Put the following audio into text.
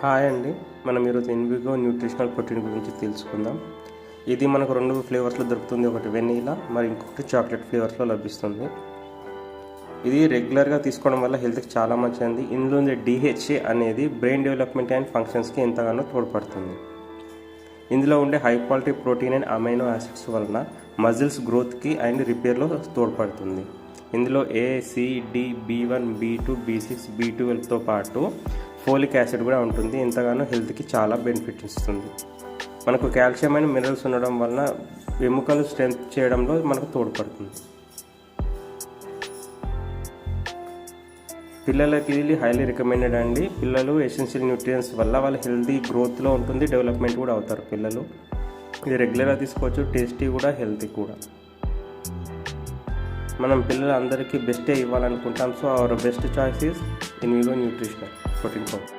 Hi అండి. మనం ఈరోజు ఇన్విగో న్యూట్రిషనల్ ప్రోటీన్ గురించి తెలుసుకుందాం. ఇది మనకు 2 ఫ్లేవర్స్లో దొరుకుతుంది. ఒకటి వెనీలా, మరి ఇంకొకటి చాక్లెట్ ఫ్లేవర్స్లో లభిస్తుంది. ఇది రెగ్యులర్గా తీసుకోవడం వల్ల హెల్త్కి చాలా మంచిది. ఇందులో ఉండే DHA అనేది బ్రెయిన్ డెవలప్మెంట్ అండ్ ఫంక్షన్స్కి ఎంతగానో తోడ్పడుతుంది. ఇందులో ఉండే high quality protein and amino acids వలన మజిల్స్ గ్రోత్కి అండ్ రిపేర్లో తోడ్పడుతుంది. ఇందులో A, C, D, B1, B2, B6, B12తో పాటు ఫోలిక్ యాసిడ్ కూడా ఉంటుంది. ఎంతగానో హెల్త్కి చాలా బెనిఫిట్ ఇస్తుంది. మనకు కాల్షియం అండ్ మినరల్స్ ఉండడం వలన ఎముకలు స్ట్రెంత్ చేయడంలో మనకు తోడ్పడుతుంది. పిల్లలకి ఇది హైలీ రికమెండెడ్ అండి. పిల్లలు ఎసెన్షియల్ న్యూట్రియన్స్ వల్ల వాళ్ళ హెల్తీ గ్రోత్లో ఉంటుంది, డెవలప్మెంట్ కూడా అవుతారు పిల్లలు. ఇది రెగ్యులర్గా తీసుకోవచ్చు, టేస్టీ కూడా, హెల్తీ కూడా. మనం పిల్లలందరికీ బెస్టే ఇవ్వాలనుకుంటాం. So our best choice is Invigo nutritional protein powder.